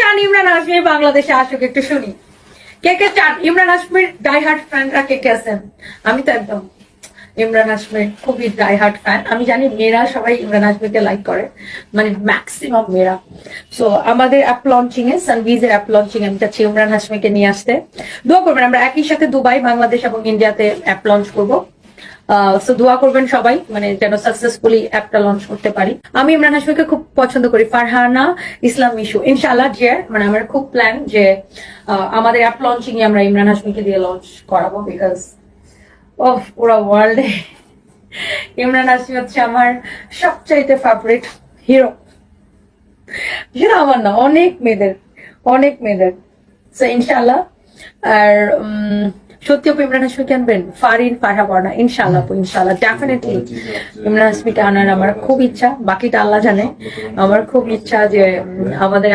চান ইমরান হাশমি বাংলাদেশে আসুক একটু শুনি? কে কে চান? ইমরান হাশমির ডাই হার্ট ফ্যানরা কে কে আছেন? আমি তো একদম ইমরান হাশমির খুবই ডাই হার্ট ফ্যান। আমি জানি মেয়েরা সবাই ইমরান হাশমিকে লাইক করে, মানে ম্যাক্সিমাম মেয়েরা। সো আমাদের অ্যাপ লঞ্চিং এ, সানভিজের অ্যাপ লঞ্চিং আমি চাচ্ছি ইমরান হাশমিকে নিয়ে আসতে। দোয়া করবেন, আমরা একই সাথে দুবাই, বাংলাদেশ এবং ইন্ডিয়াতে অ্যাপ লঞ্চ করবো। সো দোয়া করবেন সবাই, মানে যেন সাকসেসফুলি অ্যাপটা লঞ্চ করতে পারি। আমি ইমরান হাশমিকে খুব পছন্দ করি। ফারহানা ইসলাম মিশু, ইনশাআল্লাহ জিয়ার, মানে আমার খুব প্ল্যান যে আমাদের অ্যাপ লঞ্চিং এ আমরা ইমরান হাশমিকে দিয়ে লঞ্চ করাবো, বিকজ পুরো ওয়ার্ল্ডে ইমরান হাশমি হচ্ছে আমার সবচাইতে ফেভারিট হিরো। সেটা আমার না, অনেক মেয়েদের। সো ইনশাআল্লাহ। আর সত্যি আপু ইমরান হাশমিকে আনবেন? ফারিন ফারহা বর্ণা, ইনশাআল্লাহ আপু, ইনশাআল্লাহ ডেফিনেটলি ইমরান হাশমিকে আনার আমার খুব ইচ্ছা। বাকিটা আল্লাহ জানে। আমার খুব ইচ্ছা যে আমাদের